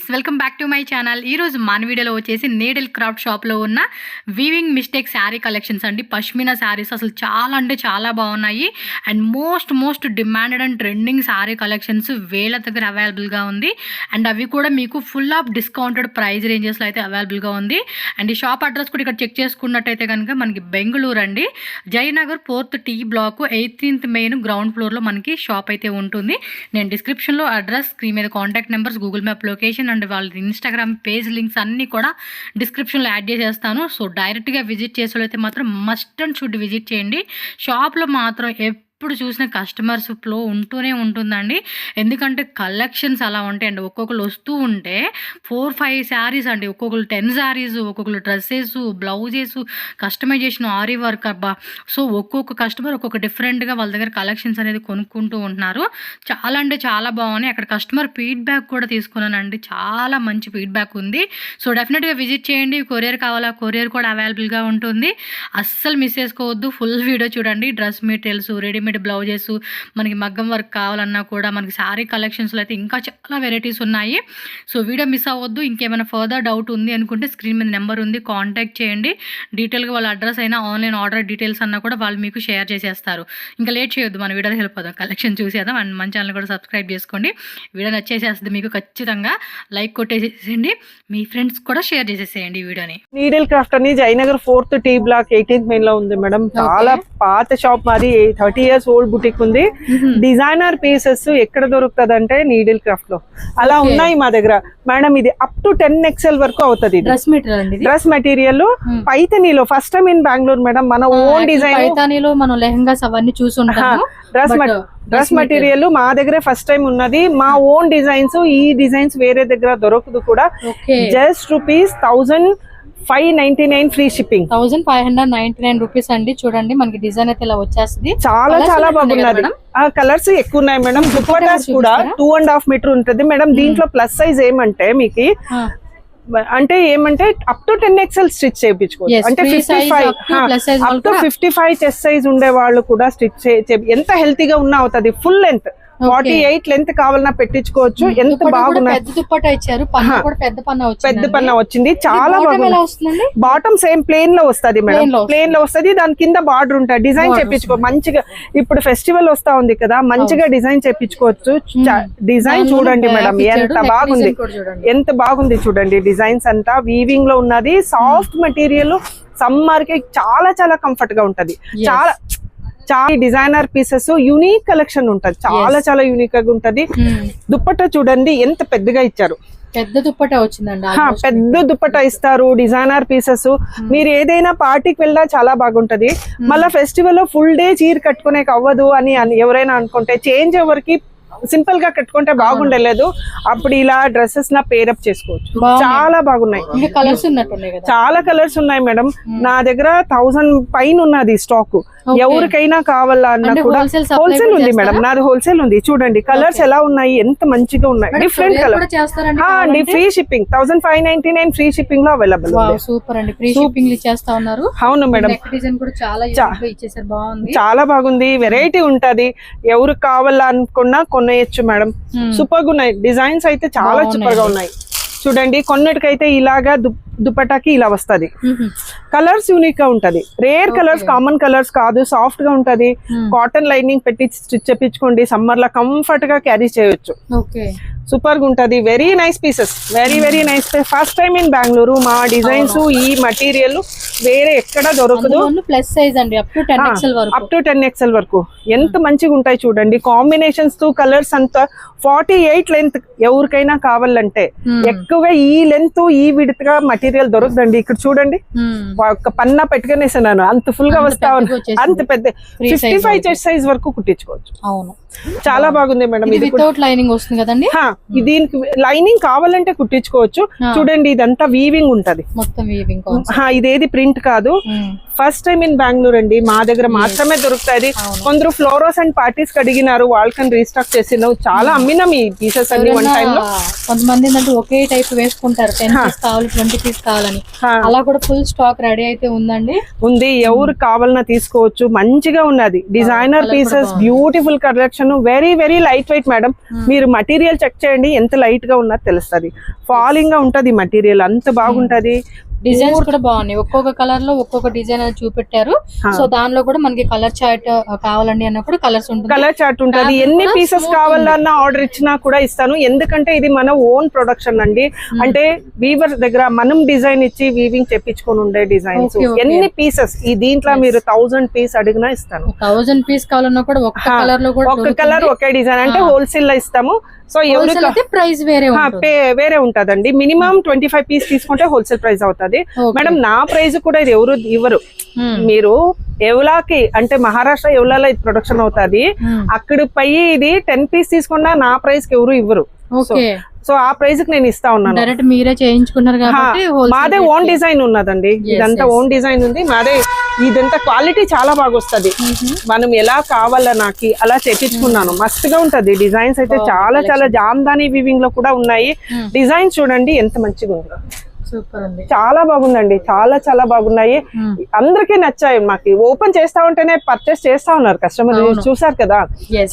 Friends, welcome back to my channel. ఈరోజు మన వీడియోలో వచ్చేసి నీడిల్ క్రాఫ్ట్ షాప్లో ఉన్న వీవింగ్ మిస్టేక్ శారీ కలెక్షన్స్ అండి. పష్మినా శారీస్ అసలు చాలా అంటే చాలా బాగున్నాయి. And most demanded and trending sari collections వీళ్ళ దగ్గర అవైలబుల్గా ఉంది. అండ్ అవి కూడా మీకు ఫుల్ ఆఫ్ డిస్కౌంటెడ్ ప్రైస్ రేంజెస్లో అయితే అవైలబుల్గా ఉంది. అండ్ ఈ షాప్ అడ్రస్ కూడా ఇక్కడ చెక్ చేసుకున్నట్టయితే కనుక మనకి బెంగళూరు అండి, Jayanagar 4th T block 18th main ground ఫ్లోర్లో మనకి షాప్ అయితే ఉంటుంది. నేను డిస్క్రిప్షన్లో అడ్రస్, స్క్రీన్ మీద contact numbers, Google map location and వాళ్ళ ఇన్స్టాగ్రామ్ పేజ్ లింక్స్ అన్నీ కూడా డిస్క్రిప్షన్లో యాడ్ చేసేస్తాను. సో డైరెక్ట్గా విజిట్ చేసేవాళ్ళైతే మాత్రం మస్ట్ అండ్ షుడ్ విజిట్ చేయండి. షాప్లో మాత్రం ఎప్పుడు చూసిన కస్టమర్స్ ఫ్లో ఉంటూనే ఉంటుందండి. ఎందుకంటే కలెక్షన్స్ అలా ఉంటాయి అండి. ఒక్కొక్కరు వస్తూ ఉంటే 4-5 శారీస్ అండి, ఒక్కొక్కరు 10 శారీస్, ఒక్కొక్కరు dresses, blouses, customisation, aari work. అబ్బా, సో ఒక్కొక్క కస్టమర్ ఒక్కొక్క డిఫరెంట్గా వాళ్ళ దగ్గర కలెక్షన్స్ అనేది కొనుక్కుంటూ ఉంటున్నారు. చాలా అంటే చాలా బాగున్నాయి. అక్కడ కస్టమర్ ఫీడ్బ్యాక్ కూడా తీసుకున్నానండి, చాలా మంచి ఫీడ్బ్యాక్ ఉంది. సో డెఫినెట్గా విజిట్ చేయండి. కొరియర్ కావాలా, కొరియర్ కూడా అవైలబుల్గా ఉంటుంది. అస్సలు మిస్ చేసుకోవద్దు. ఫుల్ వీడియో చూడండి. డ్రెస్ మెటీరియల్స్, రెడీమేడ్ బ్లౌజెస్, మనకి మగ్గం వర్క్ కావాలన్నా కూడా మనకి శారీ కలెక్షన్స్లో అయితే ఇంకా చాలా వెరైటీస్ ఉన్నాయి. సో వీడియో మిస్ అవ్వద్దు. ఇంకేమైనా ఫర్దర్ డౌట్ ఉంది అనుకుంటే స్క్రీన్ మీద నెంబర్ ఉంది, కాంటాక్ట్ చేయండి. డీటెయిల్గా వాళ్ళ అడ్రస్ అయినా ఆన్లైన్ ఆర్డర్ డీటెయిల్స్ అన్నా కూడా వాళ్ళు మీకు షేర్ చేసేస్తారు. ఇంకా లేట్ చేయొద్దు, మన వీడియోలో హెల్ప్ అవుతాం. కలెక్షన్ చూసేద్దాం. అండ్ మన ఛానల్ కూడా సబ్స్క్రైబ్ చేసుకోండి. వీడియో నచ్చేసేస్తుంది మీకు, ఖచ్చితంగా లైక్ కొట్టేసేసేయండి. మీ ఫ్రెండ్స్ కూడా షేర్ చేసేసేయండి ఈ వీడియోని. నీడిల్ క్రాఫ్ట్ అని Jayanagar 4th T block 18th main లో ఉంది మేడం. చాలా పాత షాప్, మాది 30 years ఓల్డ్ బుటిక్ ఉంది. డిజైనర్ పీసెస్ ఎక్కడ దొరుకుతుంది అంటే నీడిల్ క్రాఫ్ట్ లో అలా ఉన్నాయి మా దగ్గర మేడం. ఇది అప్ టు 10 XL వరకు అవుతుంది. డ్రెస్ మెటీరియల్ పైథనీలో first time in Bengaluru madam. మన ఓన్ డిజైన్ పైథనీలో మనం లెహంగాస్ అవన్నీ చూసుంటాము. డ్రెస్ మెటీరియల్ మా దగ్గర ఫస్ట్ టైం ఉన్నది. మా ఓన్ డిజైన్స్, ఈ డిజైన్స్ వేరే దగ్గర దొరకదు కూడా. Just ₹1599 free shipping. 1599 రూపీస్ అండి. చూడండి మనకి డిజైన్ అయితే ఇలా వచ్చేస్తుంది. చాలా బాగున్నది. కలర్స్ ఎక్కువ ఉన్నాయి మేడం. దుపట్టాస్ కూడా 2.5 మీటర్ ఉంటుంది మేడం. దీంట్లో ప్లస్ సైజ్ ఏమంటే మీకు అప్ టు 10 XL స్టిచ్ చేయించుకోవచ్చు. అంటే 55 చెస్ట్ సైజ్ ఉండే వాళ్ళు కూడా స్టిచ్ ఎంత హెల్తీగా ఉన్నా అవుతుంది. ఫుల్ లెంత్ 48 లెంత్ కావాలన్నా పెట్టించుకోవచ్చు. ఎంత బాగున్నాయి. పెద్ద పన్న వచ్చింది. చాలా బాగుంది. బాటమ్ సేమ్ ప్లేన్ లో వస్తుంది మేడం. ప్లేన్ లో వస్తుంది. దాని కింద బార్డర్ ఉంటుంది. డిజైన్ చేయించుకో మంచిగా. ఇప్పుడు ఫెస్టివల్ వస్తా ఉంది కదా, మంచిగా డిజైన్ చేయించుకోవచ్చు. డిజైన్ చూడండి మేడం, ఎంత బాగుంది, ఎంత బాగుంది చూడండి. డిజైన్స్ అంతా వీవింగ్ లో ఉన్నది. సాఫ్ట్ మెటీరియల్, సమ్మర్ కి చాలా కంఫర్ట్ గా ఉంటది. చాలా డిజైనర్ పీసెస్, యూనిక్ కలెక్షన్ ఉంటది. చాలా యూనిక్ గా ఉంటది. దుప్పట్టా చూడండి ఎంత పెద్దగా ఇచ్చారు. పెద్ద దుప్పట్టా వచ్చిందండి. పెద్ద దుప్పట్టా ఇస్తారు. డిజైనర్ పీసెస్ మీరు ఏదైనా పార్టీకి వెళ్ళినా చాలా బాగుంటది. మళ్ళా ఫెస్టివల్ లో ఫుల్ డే చీర కట్టుకునే అవ్వదు అని ఎవరైనా అనుకుంటే, చేంజ్ ఎవరికి సింపుల్ గా కట్టుకుంటే బాగుండలేదు, అప్పుడు ఇలా డ్రెస్సెస్ నా పేరప్ చేసుకోవచ్చు. చాలా బాగున్నాయి. చాలా కలర్స్ ఉన్నాయి మేడం. నా దగ్గర 1000 పైన ఉన్నది స్టాక్. ఎవరికైనా కావాలా అన్నా కూడా హోల్సేల్ ఉంది మేడం. నాది హోల్సేల్ ఉంది. చూడండి కలర్స్ ఎలా ఉన్నాయి, ఎంత మంచిగా ఉన్నాయి. డిఫరెంట్ కలర్ అండి. ఫ్రీ షిప్పింగ్ 1599 ఫ్రీ షిప్పింగ్ లో అవైలబుల్. సూపర్ అండి. ఫ్రీ షిప్పింగ్ ఇచ్చేస్తా ఉన్నారు. అవును మేడం. చాలా బాగుంది. వెరైటీ ఉంటది. ఎవరు కావాలా అనుకున్నా కొనేయచ్చు మేడం. సూపర్ గా ఉన్నాయి. డిజైన్స్ అయితే చాలా సూపర్ గా ఉన్నాయి. చూడండి కొన్నిటికైతే ఇలాగా దుపట్టాకి ఇలా వస్తది. కలర్స్ యూనిక్ గా ఉంటది. రేర్ కలర్స్, కామన్ కలర్స్ కాదు. సాఫ్ట్ గా ఉంటది. కాటన్ లైనింగ్ పెట్టి స్టిచ్ చేయించుకోండి. సమ్మర్ లో కంఫర్ట్ గా క్యారీ చేయొచ్చు. సూపర్ గా ఉంటది. Very nice pieces, very nice. First time in Bengaluru. మా డిజైన్స్, ఈ మెటీరియల్ వేరే ఎక్కడ దొరకదు. ప్లస్ సైజ్ అండి. అప్ టు 10 XL వరకు ఎంత మంచిగా ఉంటాయి చూడండి. కాంబినేషన్స్ తో కలర్స్ అంతా 48 లెంత్ ఎవరికైనా కావాలంటే ఎక్కువగా ఈ లెంత్, ఈ విడత్ గా మెటీరియల్ దొరకదండి. ఇక్కడ చూడండి, ఒక పన్నా పెట్టుకునేసాను. అంత ఫుల్ గా వస్తా ఉన్నా. అంత పెద్ద 55 చెస్ట్ సైజ్ వరకు కుట్టించుకోవచ్చు. అవును, చాలా బాగుంది మేడం. ఇది వితౌట్ లైనింగ్ వస్తుంది కదండి. దీనికి లైనింగ్ కావాలంటే కుట్టించుకోవచ్చు. చూడండి ఇదంతా వీవింగ్ ఉంటది. మొత్తం వీవింగ్. ఇదేది ప్రింట్ కాదు. ఫస్ట్ టైం ఇన్ బెంగళూరు అండి, మా దగ్గర మాత్రమే దొరుకుతాయి. కొందరు ఫ్లోరోస్ అండ్ పార్టీస్ కి అడిగినారు, వాళ్ళకని రీస్టాక్ చేసినావు. చాలా అమ్మినాం ఈ పీసెస్ అన్ని వన్ టైం లో. కొంతమంది ఏంటంటే ఒకే టైప్ వేసుకుంటారు, 10 పీస్ కావాలి 20 పీస్ కావాలని. అలా కూడా ఫుల్ స్టాక్ రెడీ అయితే ఉందండి. ఉంది, ఎవరు కావాలన్నా తీసుకోవచ్చు. మంచిగా ఉన్నది designer pieces, beautiful collection, very very light weight madam. మీరు మటీరియల్ చెక్ చేయండి, ఎంత లైట్ గా ఉన్నది తెలుస్తుంది. ఫాలింగ్ గా ఉంటది మటీరియల్, అంత బాగుంటది. డిజైన్స్ కూడా బాగున్నాయి, ఒక్కొక్క కలర్ లో ఒక్కొక్క డిజైన్ అని చూపెట్టారు. సో దానిలో కూడా మనకి కలర్ చార్ట్ కావాలండి అన్నప్పుడు కలర్స్ ఉంటుంది, కలర్ చార్ట్ ఉంటది. ఎన్ని పీసెస్ కావాలన్నా ఆర్డర్ ఇచ్చినా కూడా ఇస్తాను, ఎందుకంటే ఇది మన ఓన్ ప్రొడక్షన్ అండి. అంటే వీవర్ దగ్గర మనం డిజైన్ ఇచ్చి వీవింగ్ చెప్పించుకొని ఉండే డిజైన్స్. ఎన్ని పీసెస్ ఈ దీంట్లో మీరు 1000 పీస్ అడిగినా ఇస్తాను. 1000 పీస్ కావాలన్నా కూడా ఒక్క కలర్ లో కూడా, ఒక్క కలర్ ఒకే డిజైన్, అంటే హోల్సేల్ లో ఇస్తాము. సో ఎవరికి ప్రైస్ వేరే ఉంటదండి. మినిమం 25 పీస్ తీసుకుంటే హోల్సేల్ ప్రైస్ అవుతుంది మేడం. నా ప్రైస్ కూడా ఇది ఎవరు ఇవ్వరు. మీరు ఎవలాకి అంటే మహారాష్ట్ర ఎవలాలో ఇది ప్రొడక్షన్ అవుతుంది, అక్కడ పై ఇది 10 పీస్ తీసుకున్నా నా ప్రైస్ కి ఎవరు ఇవ్వరు. సో ఆ ప్రైస్ కి నేను ఇస్తా ఉన్నాను. డైరెక్ట్ మీరే చేయించుకున్నారు కాబట్టి మాదే ఓన్ డిజైన్ ఉన్నదండి, ఇదంతా ఓన్ డిజైన్ ఉంది మాదే. ఇదంతా క్వాలిటీ చాలా బాగా వస్తుంది. మనం ఎలా కావాలా నాకు అలా చేపించుకున్నాను, మస్తుగా ఉంటది. డిజైన్స్ అయితే చాలా చాలా జామ్దాని వీవింగ్ లో కూడా ఉన్నాయి. డిజైన్స్ చూడండి ఎంత మంచిగా ఉందో, సూపర్ ఉంది, చాలా బాగుందండి. చాలా చాలా బాగున్నాయి, అందరికీ నచ్చాయి. మాకు ఓపెన్ చేస్తా ఉంటేనే పర్చేస్ చేస్తా ఉన్నారు కస్టమర్, చూసారు కదా.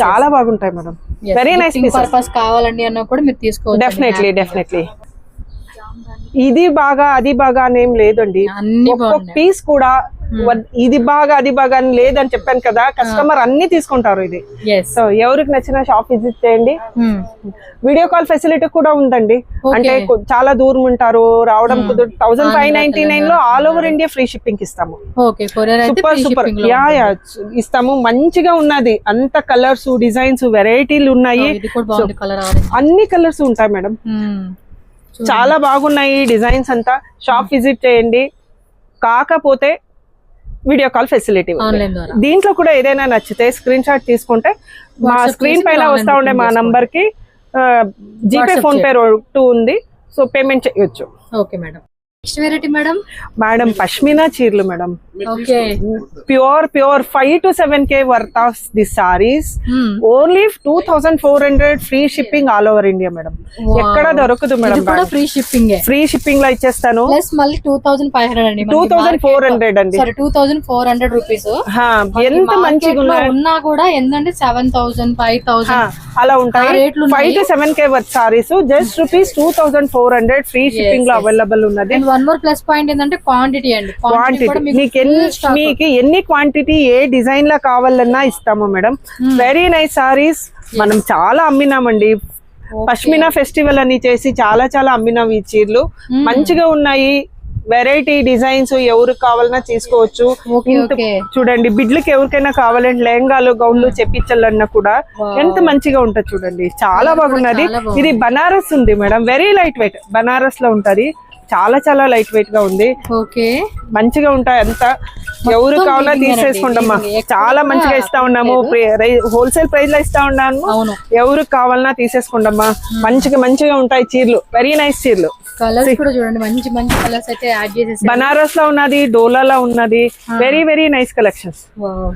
చాలా బాగుంటాయి మేడం, వెరీ నైస్ పర్పస్ కావాలండి అన్న కూడా మీరు తీసుకోవచ్చు. డెఫినెట్లీ ఇది బాగా అది బాగా అనేం లేదండి. ఒక్కొక్క పీస్ కూడా ఇది బాగా అది బాగా అని లేదని చెప్పాను కదా, కస్టమర్ అన్ని తీసుకుంటారు ఇది. సో ఎవరికి నచ్చిన షాప్ విజిట్ చేయండి. వీడియో కాల్ ఫెసిలిటీ కూడా ఉందండి, అంటే చాలా దూరం ఉంటారు రావడం కుదరదు. 1599 లో all over India free shipping ఇస్తాము. సూపర్ ఇస్తాము. మంచిగా ఉన్నది, అంత కలర్స్ డిజైన్స్ వెరైటీలు ఉన్నాయి, అన్ని కలర్స్ ఉంటాయి మేడం. చాలా బాగున్నాయి డిజైన్స్ అంతా. షాప్ విజిట్ చేయండి. కాకపోతే వీడియో కాల్ ఫెసిలిటీ దీంట్లో కూడా ఏదైనా నచ్చితే స్క్రీన్ షాట్ తీసుకుంటే మా స్క్రీన్ పైన వస్తా ఉండే మా నంబర్ కి జీపే ఫోన్ పే 2 ఉంది, సో పేమెంట్ చేయొచ్చు. Okay madam. Next variety madam pashmina చీరలు madam. Okay, pure 5 to 7K worth of the saris. Only 2400 free shipping all over India madam. ఎక్కడ దొరకదు మేడం, ఫ్రీ షిప్పింగ్ లో ఇచ్చేస్తాను. ప్లస్ మళ్ళీ 2500 అండి, 2400 అండి, 2400 రూపీస్. ఎంత మంచిగా ఉన్నా కూడా ఏంటంటే 7000 5000 అలా ఉంటాయి. 5 to 7K worth saris just rupees 2400 free shipping లో అవైలబుల్ ఉన్నది. వన్ మోర్ ప్లస్ పాయింట్ ఏంటంటే క్వాంటిటీ అండి. మీకు ఎన్ని క్వాంటిటీ ఏ డిజైన్ లా కావాలన్నా ఇస్తాము మేడం. వెరీ నైస్ సారీస్ మనం చాలా అమ్మినామండి. పష్మినా ఫెస్టివల్ అని చేసి చాలా చాలా అమ్మినాం ఈ చీరలు. మంచిగా ఉన్నాయి, వెరైటీ డిజైన్స్, ఎవరు కావాలన్నా తీసుకోవచ్చు. చూడండి, బిడ్లకి ఎవరికైనా కావాలంటే లెహంగాలు గౌన్లు చెప్పించాలన్నా కూడా ఎంత మంచిగా ఉంటది చూడండి, చాలా బాగున్నది. ఇది బనారస్ ఉంది madam, very light weight Banaras లో ఉంటది. చాలా చాలా లైట్ వెయిట్ గా ఉంది. ఓకే, మంచిగా ఉంటాయి అంతా. ఎవరు కావాలా తీసేసుకుంటామా, చాలా మంచిగా ఇస్తా ఉన్నాము. హోల్సేల్ ప్రైస్ లో ఇస్తా ఉన్నాము, ఎవరు కావాలన్నా తీసేసుకుంటామా. మంచిగా ఉంటాయి చీరలు, వెరీ నైస్ చీరలు. కలర్స్ కూడా చూడండి, మంచి మంచి కలర్స్ అయితే యాడ్ చేసేసి. బనారస్ లో ఉన్నది, డోలాలో ఉన్నది, very very nice collections.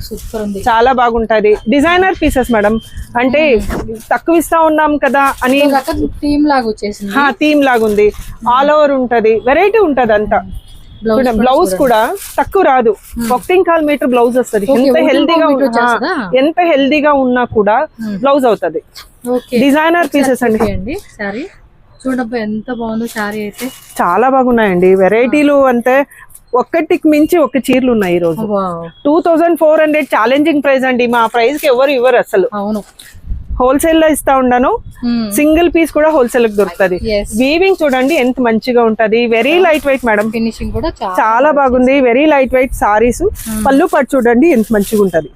Super ఉంది, చాలా బాగుంటది. డిజైనర్ పీసెస్ మేడం, అంటే తక్కువ ఇస్తా ఉన్నాం కదా అని థీమ్ లాగా వచ్చేసింది. థీమ్ లాగా ఉంది, ఆల్ ఓవర్ ఉంటది, వెరైటీ ఉంటది అంతా. బ్లౌజ్ కూడా తక్కువ రాదు, 1.25 మీటర్ బ్లౌజ్ వస్తుంది. ఎంత హెల్దీగా ఉన్నా కూడా బ్లౌజ్ అవుతుంది. డిజైనర్ పీసెస్ అండి. చూడబ్బా ఎంత బాగుందో శారీ అయితే, చాలా బాగున్నాయండి. వెరైటీలు అంటే ఒక్కటికి మించి ఒక చీరలు ఉన్నాయి ఈ రోజు. 2400 ఛాలెంజింగ్ ప్రైస్ అండి, మా ప్రైస్ కి ఎవరు ఇవ్వరు అసలు. అవును, హోల్సేల్ లో ఇస్తా ఉన్నాను. సింగిల్ పీస్ కూడా హోల్సేల్ కి దొరుకుతుంది. వీవింగ్ చూడండి ఎంత మంచిగా ఉంటది, very light weight madam. Finishing కూడా చాలా బాగుంది, వెరీ లైట్ వెయిట్ సారీస్. పళ్ళు పట్టు చూడండి ఎంత మంచిగా ఉంటది.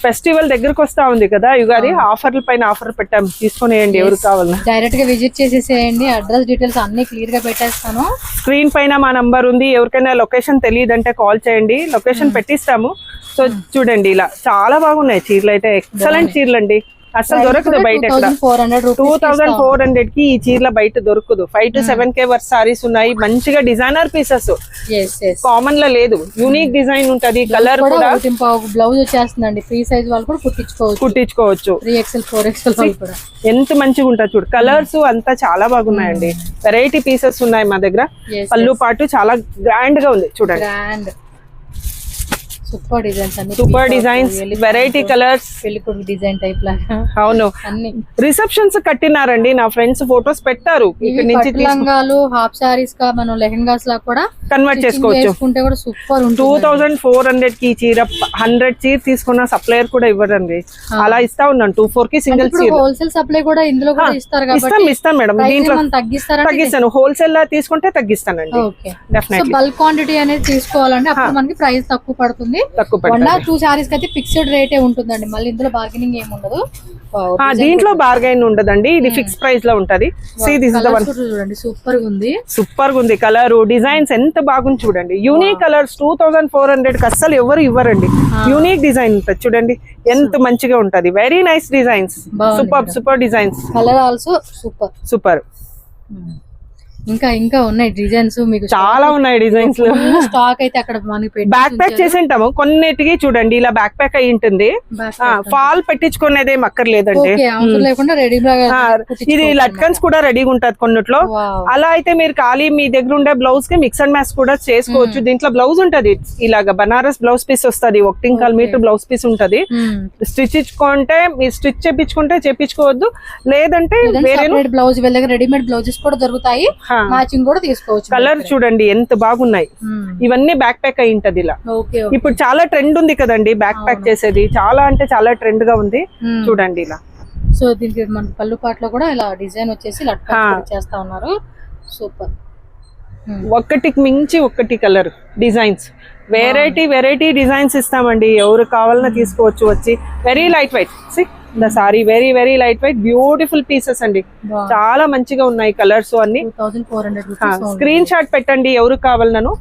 ఫెస్టివల్ దగ్గరకు వస్తా ఉంది కదా, యుగాది ఆఫర్ల పైన ఆఫర్ పెట్టాం, తీసుకునేయండి ఎవరు కావాలన్నా. డైరెక్ట్ గా విజిట్ చేసేసేయండి. అడ్రస్ డీటెయిల్స్ అన్ని క్లియర్ గా పెట్టేస్తాను. స్క్రీన్ పైన మా నంబర్ ఉంది, ఎవరికైనా లొకేషన్ తెలియదంటే కాల్ చేయండి, లొకేషన్ పెట్టిస్తాము. సో చూడండి, ఇలా చాలా బాగున్నాయి చీరలు అయితే, ఎక్సలెంట్ చీరలు అండి. అసలు దొరకదు బయట ఎక్కడ. 2400 కి ఈ చీరల బయట దొరకదు. 5 to 7K వర్త్ సారీస్ ఉన్నాయి. మంచిగా డిజైనర్ పీసెస్, కామన్ లో లేదు, యూనిక్ డిజైన్ ఉంటది. కలర్ కూడా బ్లౌజ్ వచ్చేస్తుందండి. ఫ్రీ సైజ్ వాళ్ళు కూడా కుట్టించుకోవచ్చు. 3XL 4XL కూడా ఎంత మంచిగా ఉంటుంది చూడు. కలర్స్ అంతా చాలా బాగున్నాయండి. వెరైటీ పీసెస్ ఉన్నాయి మా దగ్గర. పళ్ళు పాటు చాలా గ్రాండ్ గా ఉంది చూడండి. సూపర్ డిజైన్స్ అన్ని, సూపర్ డిజైన్స్, వెరైటీ కలర్స్, పెళ్లి కొడుకు డిజైన్ టైప్ లాగా. అవును, అన్ని రిసెప్షన్స్ కట్టినారండి. నా ఫ్రెండ్స్ ఫోటోస్ పెట్టారు. ఇక్కడ నుంచి లంగాలు, హాఫ్ సారీస్ గా మనం లెహంగాస్ లా కూడా కన్వర్ట్ చేసుకోవచ్చు. చేసుకుంటే కూడా సూపర్ ఉంటుంది. 2400 కి చీర 100 చీర తీసుకున్న సప్లయర్ కూడా ఇవ్వరండి. అలా ఇస్తా ఉన్నాను. 24 కి సింగిల్ చీర. హోల్సేల్ సప్లై కూడా ఇందులో కూడా ఇస్తారు కాబట్టి ఇస్తాం మేడం. దీంట్లో తగ్గిస్తాను. హోల్సేల్ లా తీసుకుంటే తగ్గిస్తానండి. డెఫినెట్లీ బల్క్ క్వాంటిటీ అనేది తీసుకోవాలంటే అప్పుడు మనకి ప్రైస్ తక్కువ పడుతుంది. 1 or 2 సారీస్ అయితే ఫిక్స్డ్ రేటే ఉంటుందండి. మళ్ళీ ఇందులో బార్గెనింగ్ ఏమి ఉండదు. దీంట్లో బార్గెన్ ఉండదండి. ఇది ఫిక్స్ ప్రైస్ లో ఉంటది. చూడండి సూపర్ గా ఉంది. సూపర్ గా ఉంది. కలర్ డిజైన్స్ ఎంత బాగుంది చూడండి. యూనిక్ కలర్స్ 2400 కి అస్సలు ఎవరు ఇవ్వరండి. యూనిక్ డిజైన్ ఉంటుంది చూడండి. ఎంత మంచిగా ఉంటది. Very nice designs. Super designs. Colour also super. ఇంకా ఉన్నాయి డిజైన్స్. మీకు చాలా ఉన్నాయి డిజైన్స్. స్టాక్ అయితే అక్కడ మనకి బ్యాక్ ప్యాక్ చేసి ఉంటాము. కొన్నిటికి చూడండి ఇలా బ్యాక్ ప్యాక్ అయి ఉంటుంది. ఫాల్ పెట్టించుకునేది ఏం అక్కర్లేదండి. ఇది లట్కన్స్ కూడా రెడీగా ఉంటది కొన్నిట్లో. అలా అయితే మీరు ఖాళీ మీ దగ్గర ఉండే బ్లౌజ్ కి మిక్స్ అండ్ మ్యాచ్ కూడా చేసుకోవచ్చు. దీంట్లో బ్లౌజ్ ఉంటది ఇలాగా బనారస్ బ్లౌజ్ పీస్ వస్తుంది. 1.25 మీటర్ బ్లౌజ్ పీస్ ఉంటది. స్టిచ్ ఇచ్చుకుంటే మీరు స్టిచ్ చేపించుకోవద్దు, లేదంటే వేరే బ్లౌజ్ రెడీమేడ్ బ్లౌజెస్ కూడా దొరుకుతాయి. మ్యాచింగ్ కూడా తీసుకోవచ్చు. కలర్ చూడండి ఎంత బాగున్నాయి. ఇవన్నీ బ్యాక్ ప్యాక్ అయి ఉంటది ఇలా. ఇప్పుడు చాలా ట్రెండ్ ఉంది కదండి బ్యాక్ ప్యాక్ చేసేది. చాలా అంటే చాలా ట్రెండ్ గా ఉంది చూడండి ఇలా. సో దీనికి మన పళ్ళు పాటలో కూడా ఇలా డిజైన్ వచ్చేసి చేస్తా ఉన్నారు. సూపర్. ఒక్కటికి మించి ఒక్కటి కలర్ డిజైన్స్, వెరైటీ డిజైన్స్ ఇస్తామండి. ఎవరు కావాలన్నా తీసుకోవచ్చు వచ్చి. Very light weight. The sorry very light weight, beautiful pieces అండి. చాలా మంచిగా ఉన్నాయి కలర్స్ అన్ని. 2400 స్క్రీన్ షాట్ పెట్టండి ఎవరు కావాలన్నాను.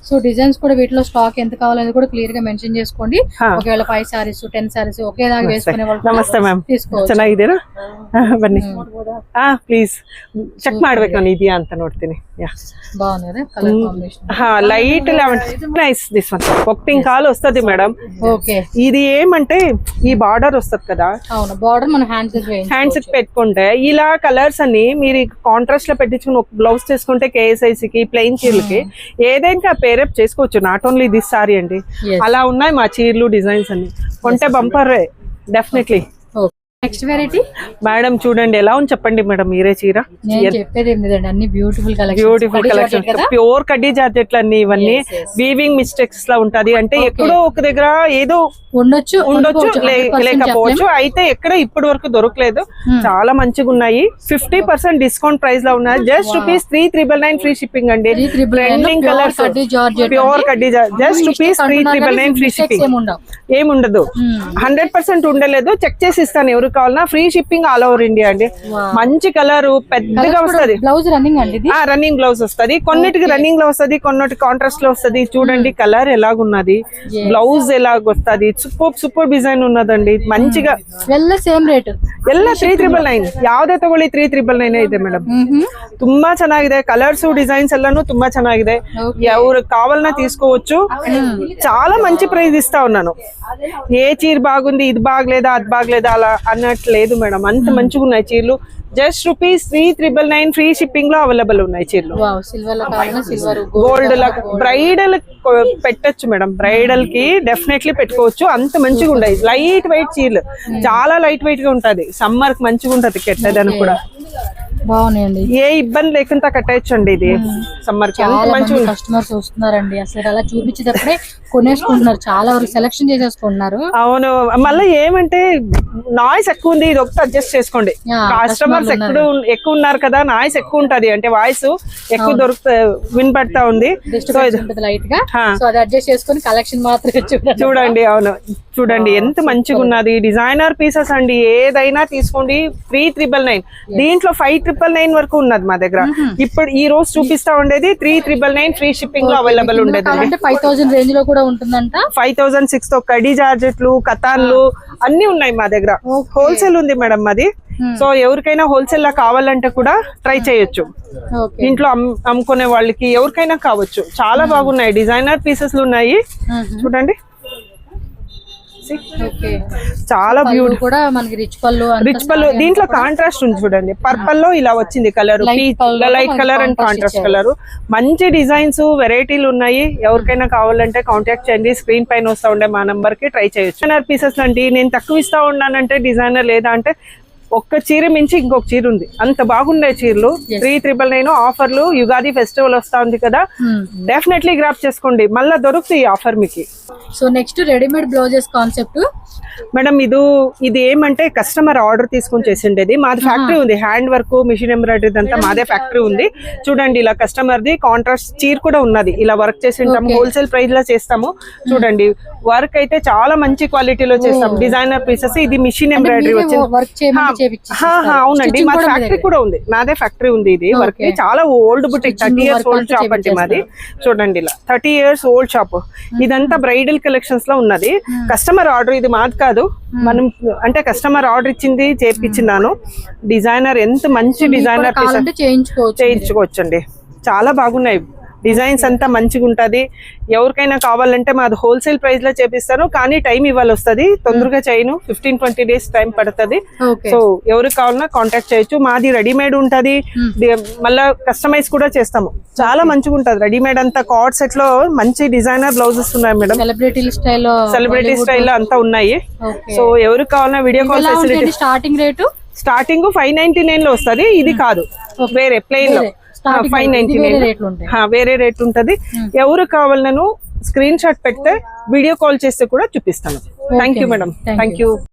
సో డిజైన్స్ కూడా వీటిలో స్టాక్ ఎంత కావాలని కూడా క్లియర్ గా మెన్షన్ చేసుకోండి. ఒకవేళ 5 సారీస్ 10 సారీస్ ఒకేలాగా వేసుకునే వాళ్ళు ನಮಸ್ತೆ ಮ್ಯಾಮ್, ಚೆನ್ನಾಗಿದ್ದೀರಾ? ಬನ್ನಿ ಪ್ಲೀಸ್ ಚೆಕ್ ಮಾಡ್ಬೇಕು ನಾನು ಇದೆಯಾ ಅಂತ ನೋಡ್ತೀನಿ. బాగుంది colour combination. Light nice. This one ఒక్టింగ్ కాల్ వస్తుంది మేడం. ఓకే, ఇది ఏమంటే ఈ బార్డర్ వస్తుంది కదా. అవును, బార్డర్ మన హ్యాండ్స్ పెట్టుకుంటే ఇలా కలర్స్ అన్ని మీరు కాంట్రాస్ట్ లో పెట్టించుకుని ఒక బ్లౌజ్ చేసుకుంటే KSIC కి ప్లెయిన్ చీరలకి ఏదైనా పేరప్ చేసుకోవచ్చు. నాట్ ఓన్లీ దిస్ సారీ అండి. అలా ఉన్నాయి మా చీరలు డిజైన్స్ అన్ని. కొంటే bumper definitely. Next variety madam చూడండి ఎలా ఉంది చెప్పండి మేడం మీరే. చీర చెప్పేది ఏం లేదండి, అన్ని బ్యూటిఫుల్ కలెక్షన్, ప్యూర్ కడ్డీ జార్జెట్లు అన్ని. ఇవన్నీ వీవింగ్ మిస్టేక్స్ లా ఉంటది. అంటే ఎక్కడో ఒక దగ్గర ఏదో ఉండొచ్చు లేకపోవచ్చు. అయితే ఎక్కడ ఇప్పటి వరకు దొరకలేదు. చాలా మంచిగా ఉన్నాయి. 50% డిస్కౌంట్ ప్రైస్ లో ఉన్నాయి. జస్ట్ ₹3,999 ఫ్రీ షిప్పింగ్ అండి. ట్రెండింగ్ కలర్స్, ప్యూర్ కడ్డీ జస్ట్ ₹3,999 ఫ్రీ షిప్పింగ్. ఏముండదు, 100% ఉండలేదు. చెక్ చేసి ఇస్తాను ఎవరు కావాలన్నా. Free shipping all over India అండి. మంచి కలర్ పెద్దగా వస్తుంది. బ్లౌజ్ రన్నింగ్ అండి. రన్నింగ్ బ్లౌజ్ వస్తుంది. కొన్నిటికి రన్నింగ్ లో వస్తుంది, కొన్నిటికి కాంట్రాస్ట్ లో వస్తుంది. చూడండి కలర్ ఎలాగున్నది, బ్లౌజ్ ఎలాగ వస్తుంది. ಸೂಪರ್ ಡಿಸೈನ್ ఉన్నదండి. మంచిగా ಎಲ್ಲ ಸೇಮ್ ರೇಟ್ ಎಲ್ಲ 3,999. ಯಾವುದೇ ತಗೊಳ್ಳಿ 3,999 ಇದೆ ಮೇಡಮ್. ತುಂಬಾ ಚೆನ್ನಾಗಿದೆ. ಕಲರ್ಸ್ ಡಿಸೈನ್ಸ್ ಎಲ್ಲಾನು ತುಂಬಾ ಚೆನ್ನಾಗಿದೆ. ఎవరు కావాలన్నా తీసుకోవచ్చు. చాలా మంచి ప్రైస్ ఇస్తా ఉన్నాను. ఏ చీర బాగుంది ఇది బాగలేదా అది బాగలేదా అలా అన్నట్టు లేదు మేడం. అంత మంచిగా ఉన్నాయి చీరలు. జస్ట్ ₹3,999 ఫ్రీ షిప్పింగ్ లో అవైలబుల్ ఉన్నాయి చీరలు. గోల్డ్ బ్రైడల్ పెట్టచ్చు మేడం. బ్రైడల్ కి డెఫినెట్లీ పెట్టుకోవచ్చు. అంత మంచిగా ఉండదు. లైట్ వెయిట్ చీరలు, చాలా లైట్ వెయిట్ గా ఉంటది. సమ్మర్ కి మంచిగా ఉంటది కట్టేదానికి కూడా. బాగున్నాయండి, ఏ ఇబ్బంది లేకుండా కట్టేయచ్చండి. ఇది సమ్మర్ కి అంత మంచిగా. కస్టమర్స్ వస్తున్నారండి, అసలు అలా చూపించేటప్పుడే కొనేసుకుంటున్నారు. చాలా వరకు సెలెక్షన్ చేసేసుకుంటున్నారు. అవును, మళ్ళీ ఏమంటే నాయిస్ ఎక్కువ ఉంది, ఇది ఒకటి అడ్జస్ట్ చేసుకోండి. కస్టమర్స్ ఎక్కువ ఉన్నారు కదా, నాయిస్ ఎక్కువ ఉంటది. అంటే వాయిస్ ఎక్కువ వినపడతా ఉంది. లైట్ గా అది అడ్జస్ట్ చేసుకుని కలెక్షన్ మాత్రమే చూడండి. అవును చూడండి ఎంత మంచిగా ఉన్నది. డిజైనర్ పీసెస్ అండి. ఏదైనా తీసుకోండి. 3,999. దీంట్లో 5 5,999 వరకు ఉన్నది మా దగ్గర. ఇప్పుడు ఈ రోజు చూపిస్తా ఉండేది 3,999 ఫ్రీ షిప్పింగ్ లో అవైలబుల్ ఉండేది. అంటే 5,000 రేంజ్ లో కూడా ఉంటుందంట. 5,006 తో కడీ జార్జెట్లు, కతాన్లు అన్ని ఉన్నాయి మా దగ్గర. హోల్సేల్ ఉంది మేడం మాది. సో ఎవరికైనా హోల్సేల్ లా కావాలంటే కూడా ట్రై చేయొచ్చు. ఇంట్లో అమ్ముకునే వాళ్ళకి ఎవరికైనా కావచ్చు. చాలా బాగున్నాయి, డిజైనర్ పీసెస్ ఉన్నాయి చూడండి. చాలా బ్యూటిఫుల్ కూడా మనకి రిచ్ పళ్ళు దీంట్లో కాంట్రాస్ట్ ఉంది చూడండి. పర్పల్ లో ఇలా వచ్చింది colour, light colour and contrast colour. మంచి డిజైన్స్ వెరైటీలు ఉన్నాయి. ఎవరికైనా కావాలంటే కాంటాక్ట్ చేయండి. స్క్రీన్ పైన వస్తా ఉండే మా నంబర్ కి ట్రై చేయొచ్చు. డిజైనర్ పీసెస్ అండి నేను తక్కువ ఇస్తా ఉన్నానంటే డిజైనర్ లేదా అంటే ఒక్క చీర మించి ఇంకొక చీర ఉంది. అంత బాగున్నాయి చీరలు. 3,999 ఆఫర్లు. యుగాది ఫెస్టివల్ వస్తా ఉంది కదా, డెఫినెట్లీ గ్రాప్ చేసుకోండి. మళ్ళీ దొరుకుతాయి ఈ ఆఫర్ మీకు. So next readymade blouses concept madam ఇది ఏమంటే కస్టమర్ ఆర్డర్ తీసుకొని చేసిండేది. మాది ఫ్యాక్టరీ ఉంది, హ్యాండ్ వర్క్, మిషన్ ఎంబ్రాయిడరీ అంతా మాదే ఫ్యాక్టరీ ఉంది. చూడండి ఇలా కస్టమర్ ది కాంట్రాస్ట్ చీర కూడా ఉన్నది. ఇలా వర్క్ చేసి ఉంటాము, హోల్సేల్ ప్రైస్ లో చేస్తాము. చూడండి వర్క్ అయితే చాలా మంచి క్వాలిటీలో చేస్తాం. Designer pieces. ఇది మిషన్ ఎంబ్రాయిడరీ వచ్చింది. అవునండి మా ఫ్యాక్టరీ కూడా ఉంది, నాదే ఫ్యాక్టరీ ఉంది. ఇది వర్క్ చాలా old boutique, 30 years old shop అంటే మాది. చూడండి ఇలా 30 years ఓల్డ్ షాప్. ఇదంతా బ్రైడల్ కలెక్షన్స్ లో ఉన్నది. కస్టమర్ ఆర్డర్, ఇది మాది కాదు. మనం అంటే కస్టమర్ ఆర్డర్ ఇచ్చింది చేయించినాను. డిజైనర్ ఎంత మంచి డిజైనర్ చేయించుకోవచ్చు అండి. చాలా బాగున్నాయి డిజైన్స్, అంతా మంచిగా ఉంటది. ఎవరికైనా కావాలంటే మాది హోల్సేల్ ప్రైస్ లో చేపిస్తాను, కానీ టైం ఇవ్వాలి వస్తుంది. తొందరగా చేయను, 15-20 days టైం పడుతుంది. సో ఎవరికి కావాలన్నా కాంటాక్ట్ చేయొచ్చు. మాది రెడీమేడ్ ఉంటది, మళ్ళా కస్టమైజ్ కూడా చేస్తాము. చాలా మంచిగా ఉంటది రెడీమేడ్ అంతా. కార్డ్ సెట్ లో మంచి డిజైనర్ బ్లౌజెస్ ఉన్నాయి మేడం. సెలబ్రిటీ స్టైల్ అంతా ఉన్నాయి. సో ఎవరికి కావాలన్నా వీడియో కాల్ ఫెసిలిటీ. స్టార్టింగ్ 599 లో వస్తుంది. ఇది కాదు, వేరే ప్లెయిన్ లో 599 వేరే రేట్ ఉంటది. ఎవరు కావాలను స్క్రీన్ షాట్ పెడితే వీడియో కాల్ చేస్తే కూడా చూపిస్తాను. Thank you madam. Thank you.